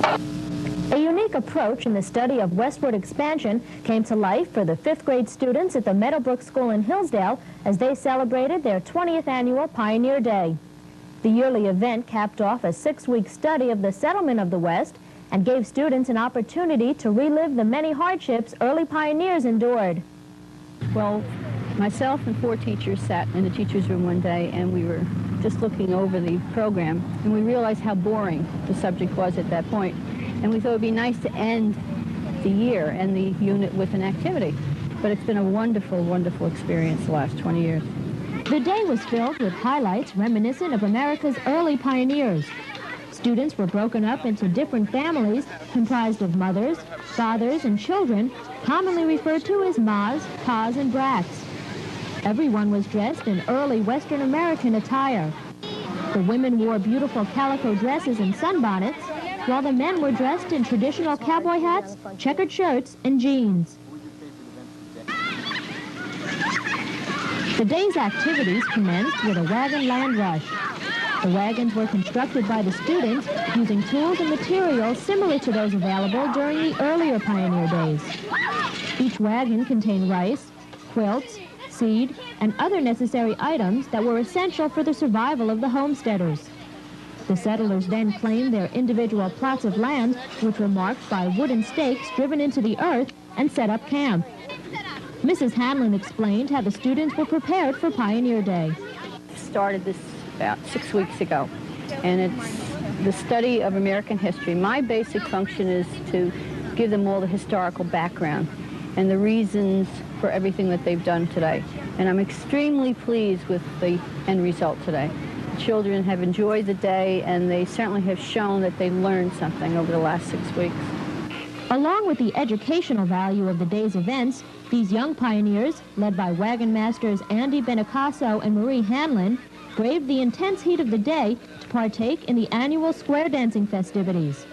A unique approach in the study of westward expansion came to life for the 5th grade students at the Meadowbrook School in Hillsdale as they celebrated their 20th annual Pioneer Day. The yearly event capped off a 6-week study of the settlement of the West and gave students an opportunity to relive the many hardships early pioneers endured. Well, myself and 4 teachers sat in the teacher's room one day, and we were just looking over the program, and we realized how boring the subject was at that point. And we thought it would be nice to end the year and the unit with an activity. But it's been a wonderful, wonderful experience the last 20 years. The day was filled with highlights reminiscent of America's early pioneers. Students were broken up into different families comprised of mothers, fathers, and children, commonly referred to as Mas, Pas, and Brats. Everyone was dressed in early Western American attire. The women wore beautiful calico dresses and sunbonnets, while the men were dressed in traditional cowboy hats, checkered shirts, and jeans. The day's activities commenced with a wagon land rush. The wagons were constructed by the students using tools and materials similar to those available during the earlier pioneer days. Each wagon contained rice, quilts, seed, and other necessary items that were essential for the survival of the homesteaders. The settlers then claimed their individual plots of land, which were marked by wooden stakes driven into the earth, and set up camp. Mrs. Hanlon explained how the students were prepared for Pioneer Day. Started this about 6 weeks ago, and it's the study of American history. My basic function is to give them all the historical background and the reasons for everything that they've done today. And I'm extremely pleased with the end result today. The children have enjoyed the day, and they certainly have shown that they learned something over the last 6 weeks. Along with the educational value of the day's events, these young pioneers, led by wagon masters Andy Benicasso and Marie Hanlon, braved the intense heat of the day to partake in the annual square dancing festivities.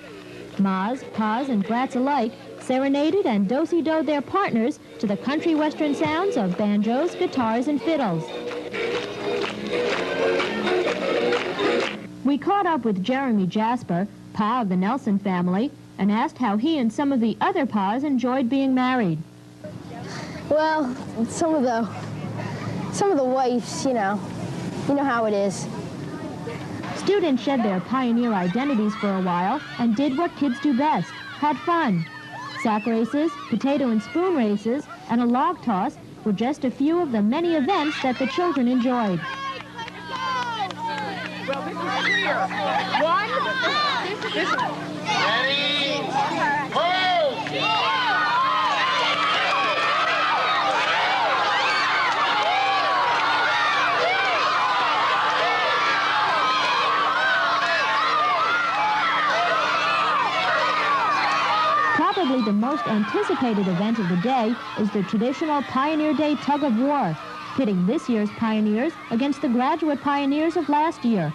Mas, Pas, and Brats alike serenaded and do-si-doed their partners to the country western sounds of banjos, guitars, and fiddles. We caught up with Jeremy Jasper, Pa of the Nelson family, and asked how he and some of the other Pas enjoyed being married. Well, some of the wives, you know how it is. Students shed their pioneer identities for a while and did what kids do best, had fun. Sack races, potato and spoon races, and a log toss were just a few of the many events that the children enjoyed. Well, this is clear. One, this is ready, hold! Probably the most anticipated event of the day is the traditional Pioneer Day tug of war, pitting this year's pioneers against the graduate pioneers of last year.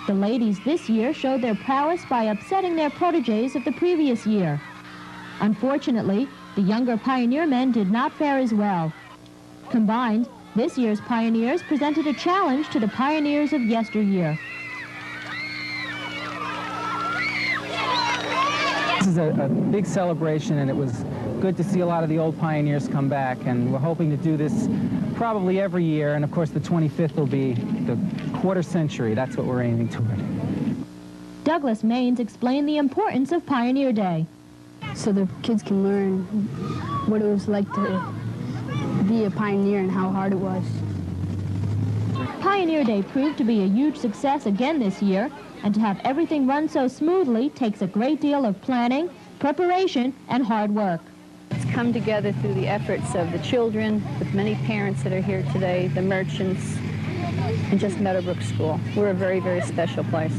The ladies this year showed their prowess by upsetting their protégés of the previous year. Unfortunately, the younger pioneer men did not fare as well. Combined, this year's pioneers presented a challenge to the pioneers of yesteryear. This is a big celebration, and it was good to see a lot of the old pioneers come back, and we're hoping to do this probably every year, and of course the 25th will be the quarter century. That's what we're aiming toward. Douglas Maines explained the importance of Pioneer Day. So the kids can learn what it was like to be a pioneer and how hard it was. Pioneer Day proved to be a huge success again this year, and to have everything run so smoothly takes a great deal of planning, preparation, and hard work. It's come together through the efforts of the children, with many parents that are here today, the merchants, and just Meadowbrook School. We're a very, very special place.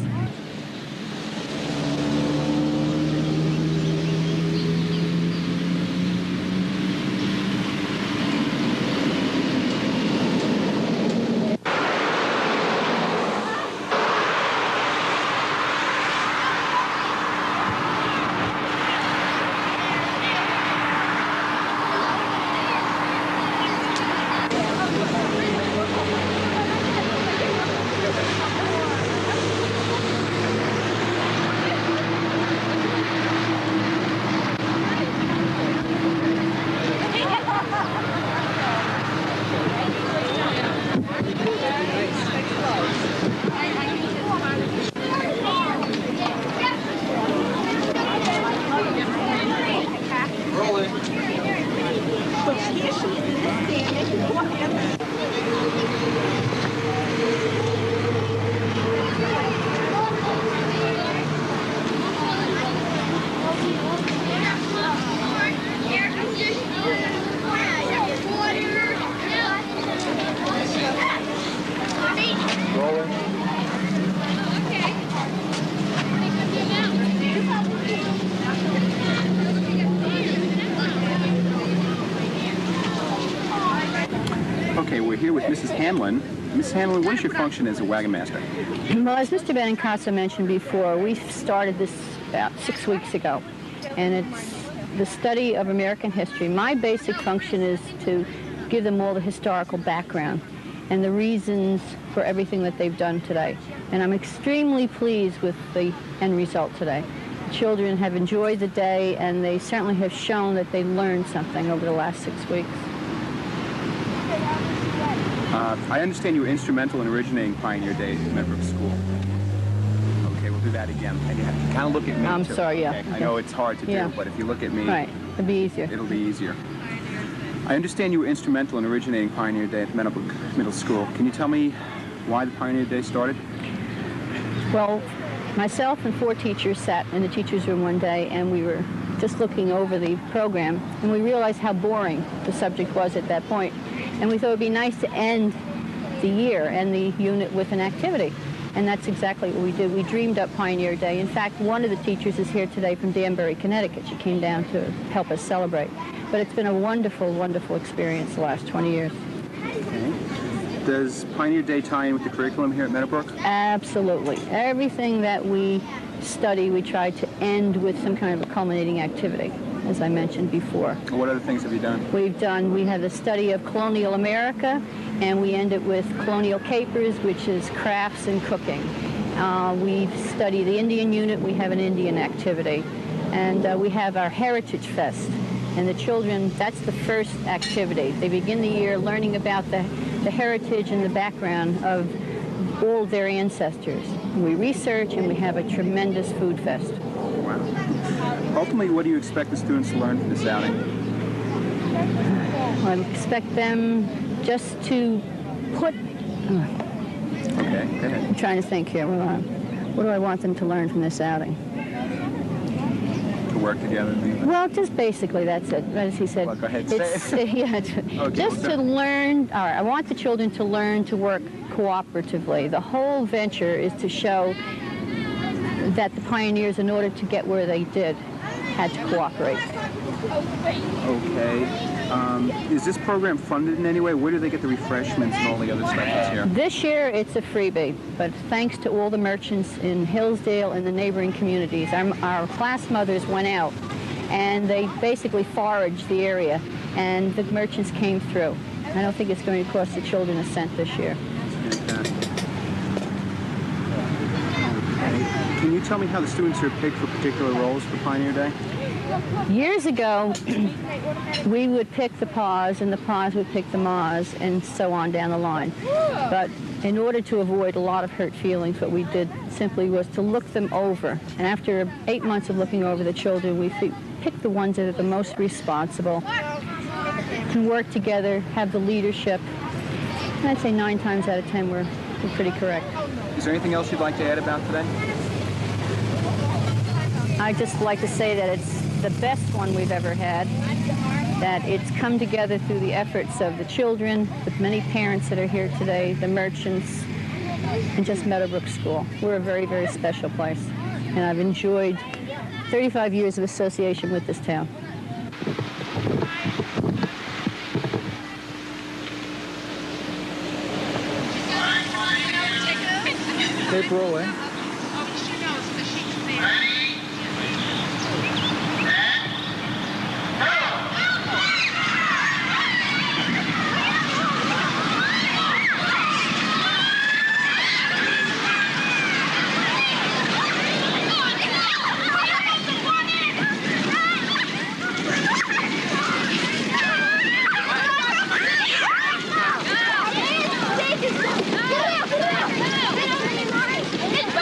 Hanlon. Ms. Hanlon, what is your function as a wagon master? Well, as Mr. Benincasa mentioned before, we started this about 6 weeks ago, and it's the study of American history. My basic function is to give them all the historical background and the reasons for everything that they've done today. And I'm extremely pleased with the end result today. The children have enjoyed the day, and they certainly have shown that they learned something over the last 6 weeks. I understand you were instrumental in originating Pioneer Day at Meadowbrook School. Okay, we'll do that again. And you have to kind of look at me, I'm too. sorry, yeah. Okay? I know it's hard to do, but if you look at me... Right, it'll be easier. It'll be easier. I understand you were instrumental in originating Pioneer Day at Meadowbrook Middle School. Can you tell me why the Pioneer Day started? Well, myself and 4 teachers sat in the teacher's room one day, and we were just looking over the program, and we realized how boring the subject was at that point. And we thought it would be nice to end the year and the unit with an activity. And that's exactly what we did. We dreamed up Pioneer Day. In fact, one of the teachers is here today from Danbury, Connecticut. She came down to help us celebrate. But it's been a wonderful, wonderful experience the last 20 years. Okay. Does Pioneer Day tie in with the curriculum here at Meadowbrook? Absolutely. Everything that we study, we try to end with some kind of a culminating activity, as I mentioned before. What other things have you done? We have the study of colonial America, and we end it with colonial capers, which is crafts and cooking. We study the Indian unit. We have an Indian activity. And we have our Heritage Fest. And the children, that's the first activity. They begin the year learning about the heritage and the background of all their ancestors. We research, and we have a tremendous food fest. Wow. Ultimately, what do you expect the students to learn from this outing? I expect them just to put... Okay, go ahead. I'm trying to think here. What do I want them to learn from this outing? To work together? Well, just basically, that's it. As he said, well, go ahead, say it. Yeah, just to learn. All right, I want the children to learn to work cooperatively. The whole venture is to show that the pioneers, in order to get where they did, had to cooperate. Okay. Is this program funded in any way? Where do they get the refreshments and all the other stuff that's here? This year, it's a freebie, but thanks to all the merchants in Hillsdale and the neighboring communities, our class mothers went out, and they basically foraged the area, and the merchants came through. I don't think it's going to cost the children a cent this year. Fantastic. Okay. Can you tell me how the students are picked for particular roles for Pioneer Day? Years ago, we would pick the paws, and the paws would pick the maws, and so on down the line. But in order to avoid a lot of hurt feelings, what we did simply was to look them over. And after 8 months of looking over the children, we picked the ones that are the most responsible, can work together, have the leadership. And I'd say 9 times out of 10 we're pretty correct. Is there anything else you'd like to add about today? I'd just like to say that it's the best one we've ever had, that it's come together through the efforts of the children, the many parents that are here today, the merchants, and just Meadowbrook School. We're a very, very special place, and I've enjoyed 35 years of association with this town. Tape roll, eh? It's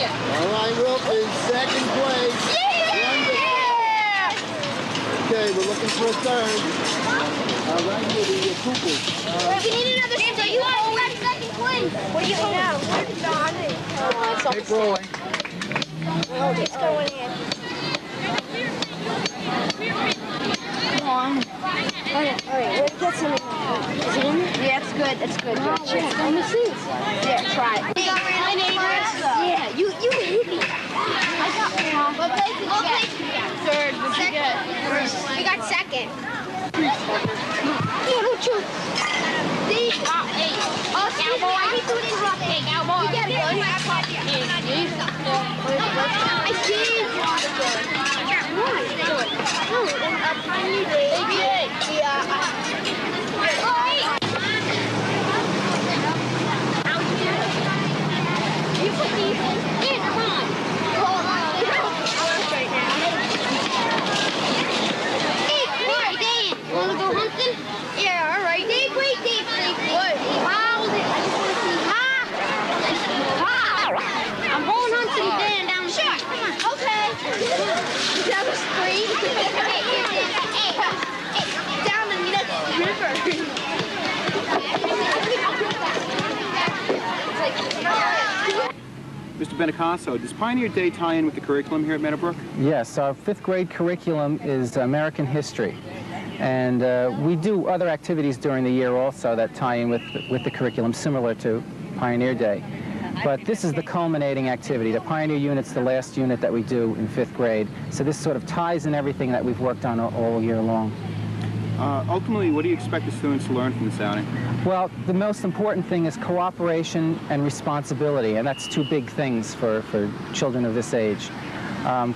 All right, Wilson, second place. Yeah! Okay, we're looking for a third. All right, here the Coopers. We need another so you already second place. What do you think now? Keep rolling. Oh, it's going in. Come on. All right, let's get some. Is it in there? Yeah, it's good. It's good. No, check on the seats. Yeah, try it. We got my neighbors. Yeah, you hippie. I got one. What place did you get? Third. What'd you get? First. We got second. Yeah, don't you? These. Oh, cowboy. He threw it in rough. Hey, cowboy. You got it. I see. You put these in. Come on. Hey, Dan. You want to go hunting? Yeah, all right. Dave, wait, Dave. What? Hold it. I just want to see. I'm going hunting Dan down the street. Come on. Okay. Down the street. Hey, down the next river. Mr. Benicasso, does Pioneer Day tie in with the curriculum here at Meadowbrook? Yes, our 5th grade curriculum is American history. And we do other activities during the year also that tie in with the curriculum, similar to Pioneer Day. But this is the culminating activity. The Pioneer Unit's the last unit that we do in 5th grade. So this sort of ties in everything that we've worked on all year long. Ultimately, what do you expect the students to learn from this outing? Well, the most important thing is cooperation and responsibility, and that's two big things for children of this age.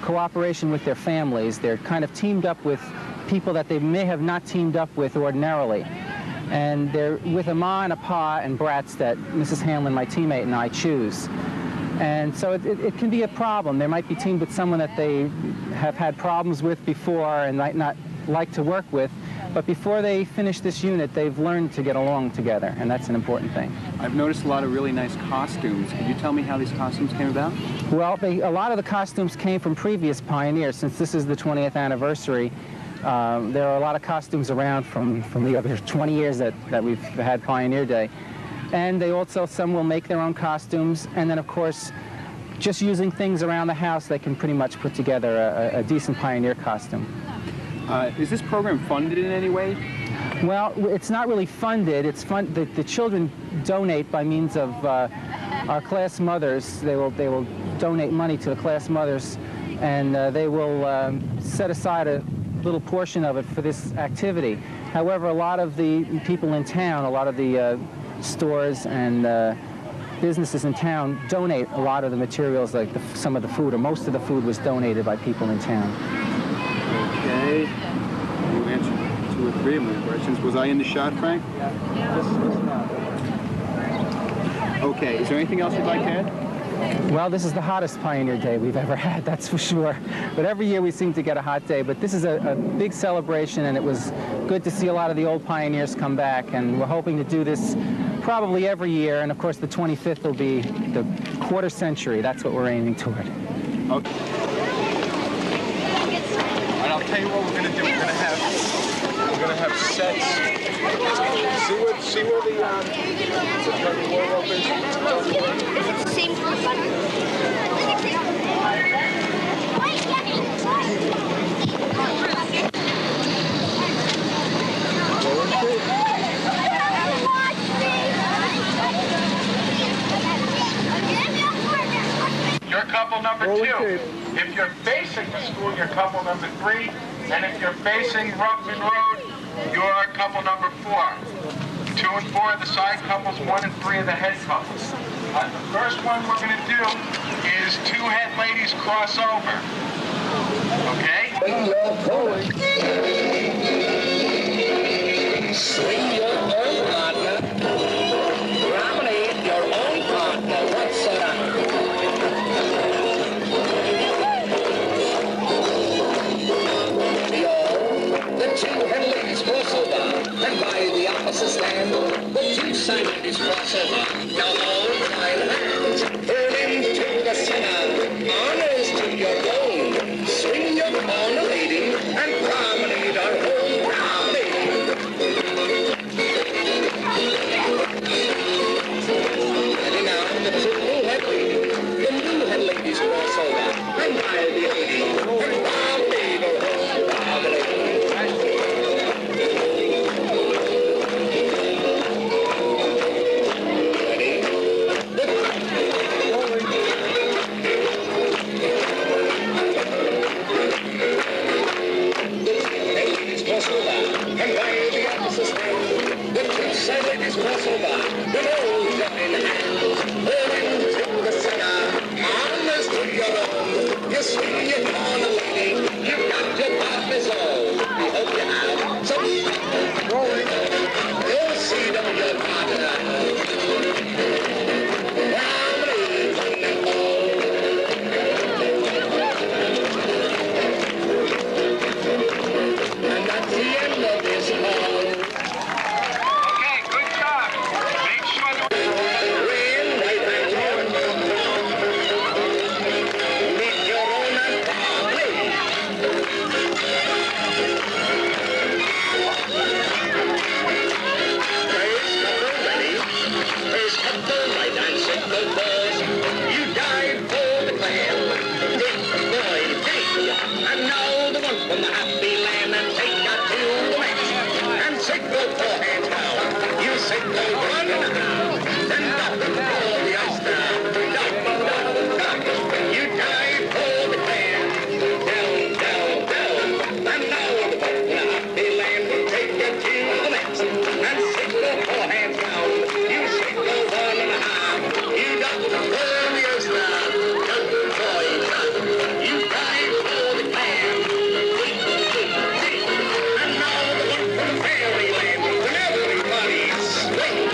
Cooperation with their families. They're kind of teamed up with people that they may have not teamed up with ordinarily. And they're with a ma and a pa and brats that Mrs. Hanlon, my teammate, and I choose. And so it can be a problem. They might be teamed with someone that they have had problems with before and might not like to work with. But before they finish this unit, they've learned to get along together, and that's an important thing. I've noticed a lot of really nice costumes. Could you tell me how these costumes came about? Well, a lot of the costumes came from previous Pioneers. Since this is the 20th anniversary, there are a lot of costumes around from the other 20 years that we've had Pioneer Day. And they also, some will make their own costumes, and then, of course, just using things around the house, they can pretty much put together a decent Pioneer costume. Is this program funded in any way? Well, it's not really funded. It's the children donate by means of our class mothers. They will donate money to the class mothers, and they will set aside a little portion of it for this activity. However, a lot of the people in town, a lot of the stores and businesses in town donate a lot of the materials, like some of the food, or most of the food was donated by people in town. Okay. You answered 2 or 3 of my questions. Was I in the shot, Frank? Yes. Okay. Is there anything else you'd like to add? Well, this is the hottest Pioneer Day we've ever had, that's for sure. But every year we seem to get a hot day. But this is a big celebration, and it was good to see a lot of the old pioneers come back. And we're hoping to do this probably every year. And of course, the 25th will be the quarter century. That's what we're aiming toward. Okay. And I'll tell you what we're going to do. We're going to have sets. See where the wardrobe is? Same button. You're couple number 2. If you're facing the school, you're couple number 3. And if you're facing Ruckman Road, you're couple number 4. 2 and 4 are the side couples, 1 and 3 are the head couples. The first one we're going to do is 2 head ladies cross over. Okay? Swing your own partner. Nominate your own partner. What's that? The 2 head ladies cross over. And by the opposite stand, the 2 side ladies cross over. Now hold my hands. Turn into the honors to your own. Swing your corner, lady, and promenade our home promenade. Ready now, the triple head lady. The new head ladies cross over. And I'll be lady. And promenade our home promenade. And by the opposite hand, the two side ladies cross over, with all join hands, all into the singer, honors to your own. You swing your corner, lady, you've got your partners all. We hope you have some rolling. You'll see them your partner. And that's the end of this call. Okay, good job. Make sure the Rain, right hand turn. Meet your own and play. First couple ready. First couple right and single balls. You dive for the clam. Dig, boy, dig. And now the one from the happy land and take her to the match. And signal four hands down. You signal 1 and a half. Then duck for the oyster. Duck, duck, duck. You dive for the clam. Down, down, down. And now the one from the happy land will take her to the match. And signal four hands down. You signal 1 and a half. You duck for the oyster. Duck, boy, duck. You dive for the clam. And now the one from fairyland, when everybody's swing.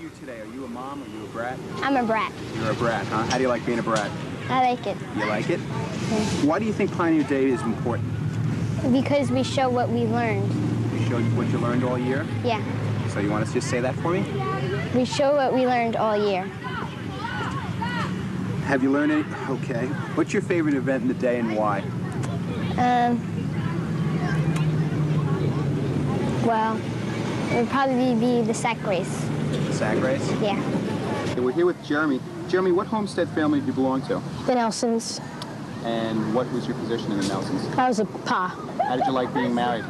you today? Are you a mom or are you a brat? I'm a brat. You're a brat, huh? How do you like being a brat? I like it. You like it? Why do you think Pioneer Day is important? Because we show what we learned. You showed what you learned all year? Yeah. So you want to just say that for me? We show what we learned all year. Have you learned any? Okay. What's your favorite event in the day and why? Well, it would probably be the sack race. The sack race? Yeah. Okay, we're here with Jeremy. Jeremy, what Homestead family do you belong to? The Nelsons. And what was your position in the Nelsons? I was a pa. How did you like being married?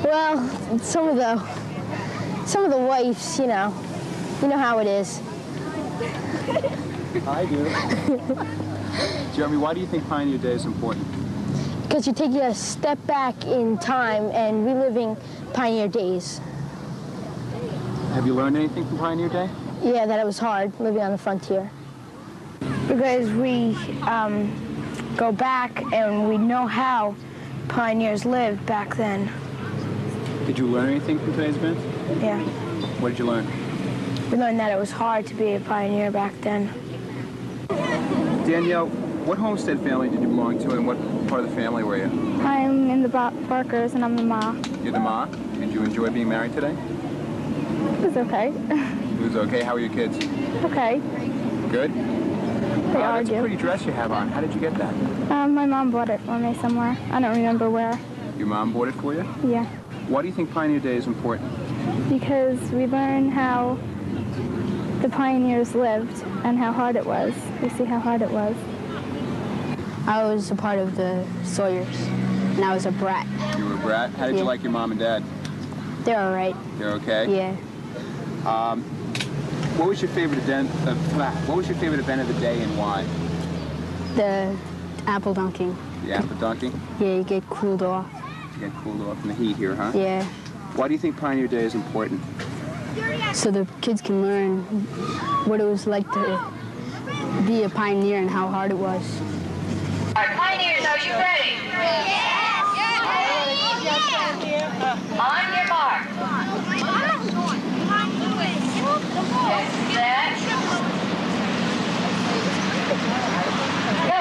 Well, some of the wives, you know how it is. I do. Jeremy, why do you think Pioneer Day is important? Because you're taking a step back in time and reliving Pioneer days. Have you learned anything from Pioneer Day? Yeah, that it was hard living on the frontier. Because we go back and we know how pioneers lived back then. Did you learn anything from today's event? Yeah. What did you learn? We learned that it was hard to be a pioneer back then. Danielle, what Homestead family did you belong to and what part of the family were you? I'm in the Barkers and I'm the ma. You're the ma? Did you enjoy being married today? It was okay. It was okay. How were your kids? Okay. Good? They That's a argue. pretty dress you have on. How did you get that? My mom bought it for me somewhere. I don't remember where. Your mom bought it for you? Yeah. Why do you think Pioneer Day is important? Because we learn how the pioneers lived and how hard it was. We see how hard it was. I was a part of the Sawyers, and I was a brat. You were a brat? How did you like your mom and dad? They're all right. They're okay? Yeah. What was your favorite event? What was your favorite event of the day and why? The apple dunking. The apple dunking? Yeah, you get cooled off. You get cooled off in the heat here, huh? Yeah. Why do you think Pioneer Day is important? So the kids can learn what it was like to be a pioneer and how hard it was. All right, pioneers, are you ready? Yes! On your mark. Get set. Go.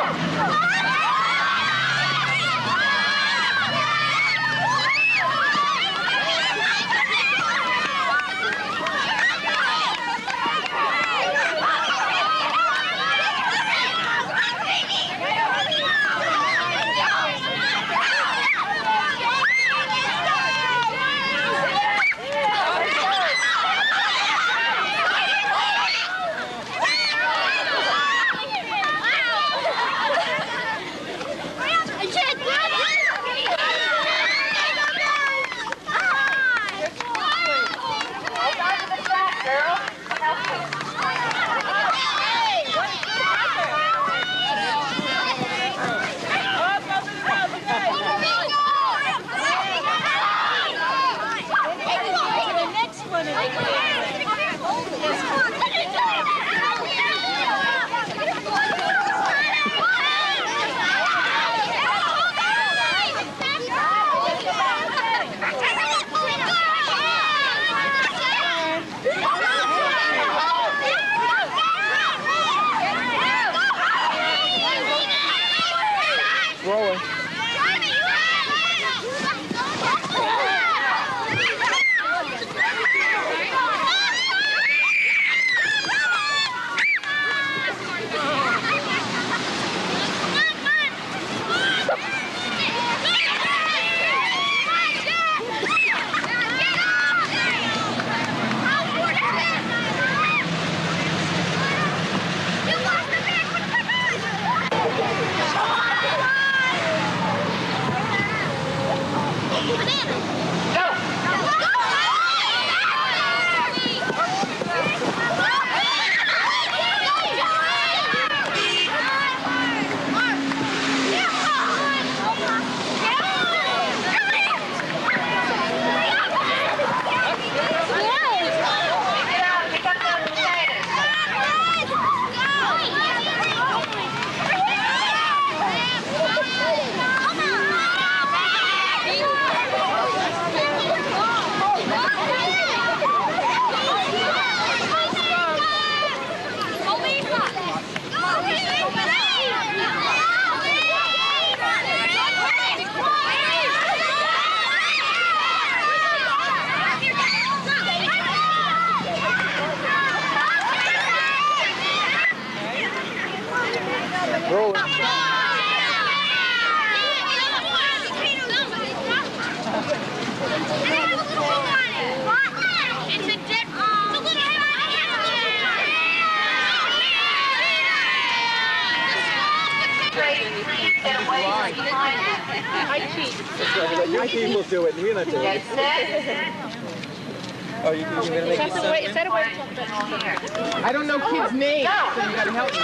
rolling. Your team will do it, and we're not doing it. Oh, you're going to make it something? Is that a way to talk about? I don't know kids' names, so you gotta help me.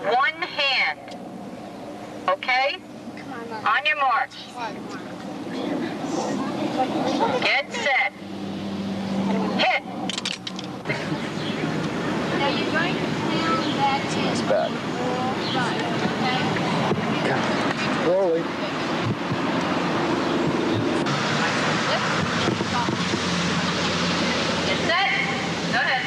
One hand. Okay? On your march. Get set. Hit. Now you're going to feel that It's back. Rolling. Get set. Go ahead.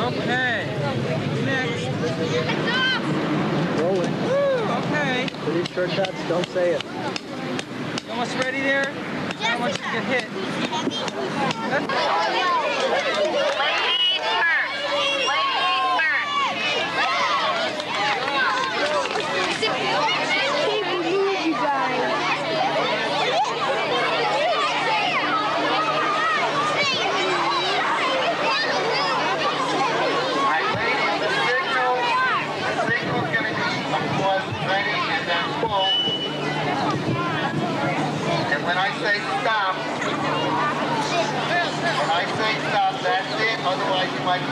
Okay. Next. Rolling. Woo, okay. For these short shots, don't say it. You almost ready there? I don't want you to get hit. When I say stop, that's it. Otherwise, you might be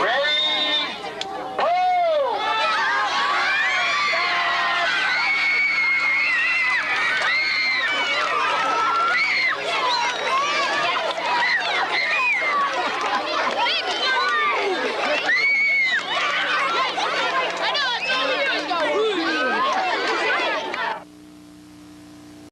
Ready?